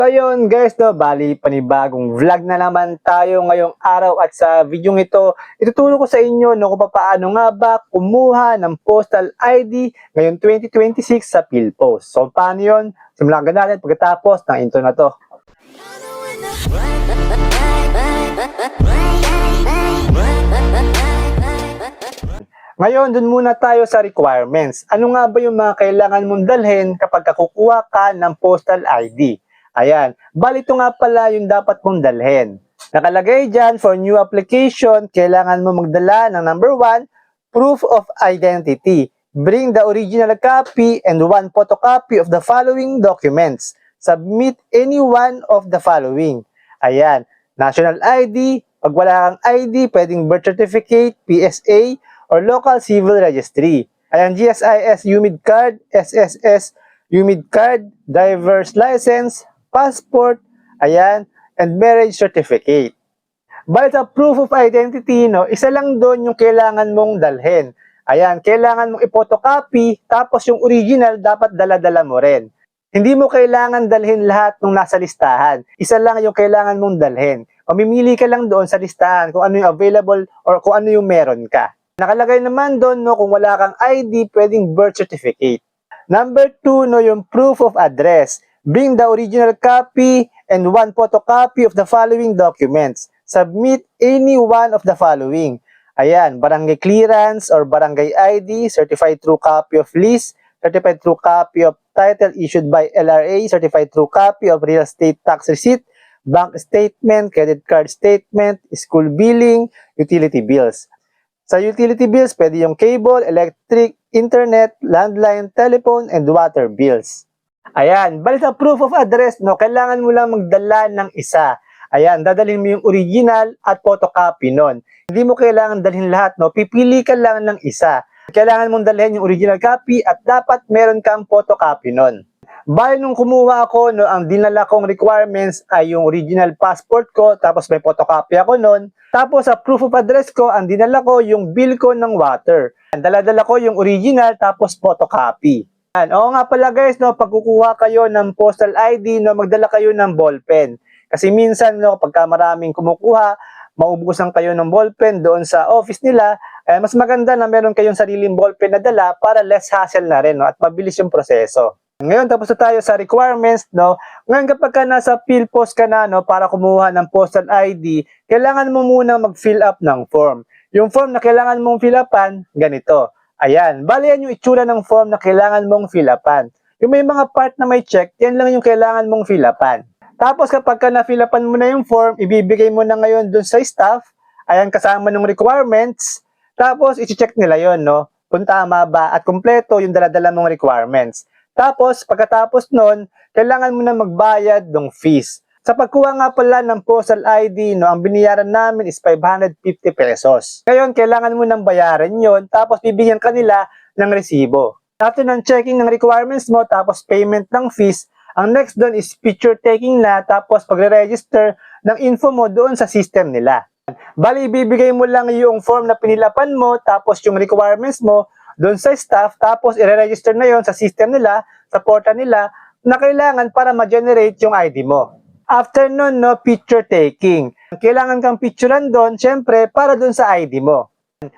So yun guys, no, bali panibagong vlog na naman tayo ngayong araw at sa video ito, ituturo ko sa inyo no, kung paano nga ba kumuha ng postal ID ngayong 2026 sa PhilPost. So paano yun? Simulan ka natin pagkatapos ng intro na to. Ngayon, dun muna tayo sa requirements. Ano nga ba yung mga kailangan mong dalhin kapag kukuha ka ng postal ID? Ayan, bali ito nga pala yung dapat mong dalhin. Nakalagay dyan, for new application, kailangan mo magdala ng number 1, proof of identity. Bring the original copy and 1 photocopy of the following documents. Submit any one of the following. Ayan, national ID, pag wala kang ID, pwedeng birth certificate, PSA, or local civil registry. Ayan, GSIS UMID card, SSS UMID card, driver's license, passport, ayan, and marriage certificate. But sa proof of identity, no, isa lang doon yung kailangan mong dalhin. Ayan, kailangan mong i-photocopy, tapos yung original dapat dala-dala mo rin. Hindi mo kailangan dalhin lahat ng nasa listahan. Isa lang yung kailangan mong dalhin. Mamimili ka lang doon sa listahan kung ano yung available or kung ano yung meron ka. Nakalagay naman doon, no, kung wala kang ID, pwedeng birth certificate. Number 2, no, yung proof of address. Bring the original copy and 1 photocopy of the following documents. Submit any one of the following. Ayan, barangay clearance or barangay ID, certified true copy of lease, certified true copy of title issued by LRA, certified true copy of real estate tax receipt, bank statement, credit card statement, school billing, utility bills. Sa utility bills, pwede yung cable, electric, internet, landline, telephone, and water bills. Ayan, bali sa proof of address, no, kailangan mo lang magdala ng isa. Ayan, dadalhin mo yung original at photocopy nun. Hindi mo kailangan dalhin lahat, no, pipili ka lang ng isa. Kailangan mong dalhin yung original copy at dapat meron kang photocopy nun. Bali nung kumuha ako, no, ang dinala kong requirements ay yung original passport ko, tapos may photocopy ako nun. Tapos sa proof of address ko, ang dinala ko yung bill ko ng water. Dala-dala ko yung original tapos photocopy. Oo nga pala guys, no, pag kukuha kayo ng postal ID, no, magdala kayo ng ballpen. Kasi minsan, no, pagka maraming kumukuha, maubusan kayo ng ballpen doon sa office nila, mas maganda na meron kayong sariling ballpen na dala para less hassle na rin, no, at mabilis yung proseso. Ngayon, tapos na tayo sa requirements, no. Ngayon, kapag ka nasa PhilPost ka na, no, para kumuha ng postal ID, kailangan mo muna mag-fill up ng form. Yung form na kailangan mong fill upan, ganito. Ayan, bali yan yung itsura ng form na kailangan mong fill upan. Yung may mga part na may check, yan lang yung kailangan mong fill upan. Tapos kapag ka na-fill upan mo na yung form, ibibigay mo na ngayon dun sa staff, ayan, kasama ng requirements, tapos i-check nila yon, no, kung tama ba at kumpleto yung dala-dala mong requirements. Tapos, pagkatapos nun, kailangan mo na magbayad ng fees. Sa pagkuha nga pala ng postal ID, no, ang biniyaran namin is 550 pesos. Ngayon, kailangan mo nang bayaran yon, tapos bibigyan ka nila ng resibo. After ng checking ng requirements mo, tapos payment ng fees, ang next doon is picture taking na, tapos pagre-register ng info mo doon sa system nila. Bali, ibibigay mo lang yung form na pinilapan mo, tapos yung requirements mo doon sa staff, tapos i-register na yon sa system nila, sa portal nila, na kailangan para ma-generate yung ID mo. After nun, no, picture taking. Kailangan kang picturean doon, syempre, para doon sa ID mo.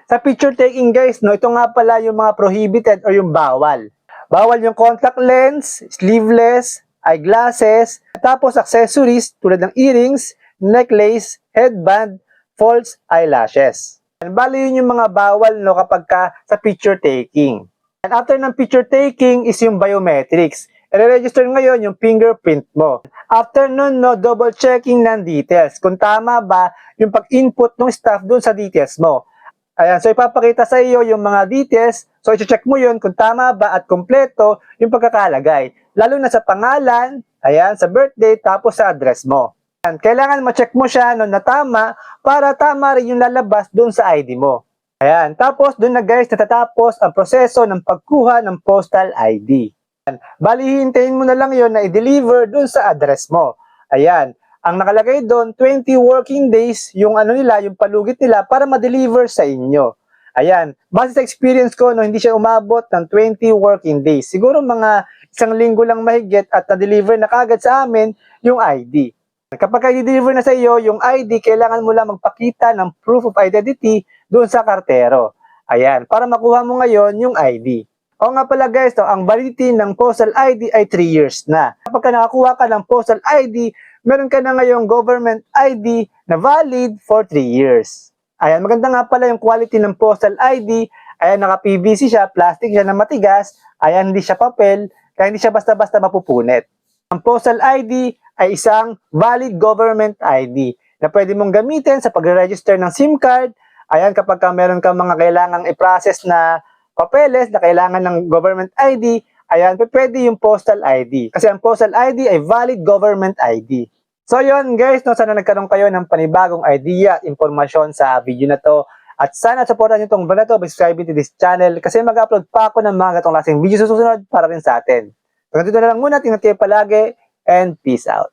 Sa picture taking, guys, no, ito nga pala yung mga prohibited o yung bawal. Bawal yung contact lens, sleeveless, eyeglasses, tapos accessories tulad ng earrings, necklace, headband, false eyelashes. Bali yun yung mga bawal, no, kapag ka sa picture taking. And after ng picture taking is yung biometrics. I-register ngayon yung fingerprint mo. After nun, no, double checking ng details. Kung tama ba yung pag-input ng staff dun sa details mo. Ayan, so ipapakita sa iyo yung mga details. So i-check mo yun kung tama ba at kompleto yung pagkakalagay. Lalo na sa pangalan, ayan, sa birthday, tapos sa address mo. Ayan, kailangan ma-check mo siya no, na tama para tama rin yung lalabas dun sa ID mo. Ayan, tapos dun na guys natatapos ang proseso ng pagkuha ng postal ID. Bali, hintayin mo na lang yon na i-deliver dun sa address mo. Ayan, ang nakalagay doon, 20 working days, yung ano nila, yung palugit nila para ma-deliver sa inyo. Ayan, base sa experience ko, no, hindi siya umabot ng 20 working days. Siguro mga isang linggo lang mahigit at na-deliver na kagad sa amin yung ID. Kapag i-deliver na sa iyo yung ID, kailangan mo lang magpakita ng proof of identity doon sa kartero. Ayan, para makuha mo ngayon yung ID. O nga pala guys, ang validity ng postal ID ay 3 years na. Kapag nakakuha ka ng postal ID, meron ka na ngayong government ID na valid for 3 years. Ayan, maganda nga pala yung quality ng postal ID. Ayan, naka-PVC siya, plastic siya na matigas. Ayan, hindi siya papel, kaya hindi siya basta-basta mapupunit. Ang postal ID ay isang valid government ID na pwede mong gamitin sa pagre-register ng SIM card. Ayan, kapag meron kang mga kailangang i-process na papeles na kailangan ng government ID, ayan, pwede yung postal ID. Kasi ang postal ID ay valid government ID. So yun guys, no, sana nagkaroon kayo ng panibagong idea at informasyon sa video na to. At sana supportan nyo itong vlog na to by subscribing to this channel kasi mag-upload pa ako ng mga gatong klaseng video susunod para rin sa atin. Hanggang dito na lang muna, tingnan kayo palagi and peace out.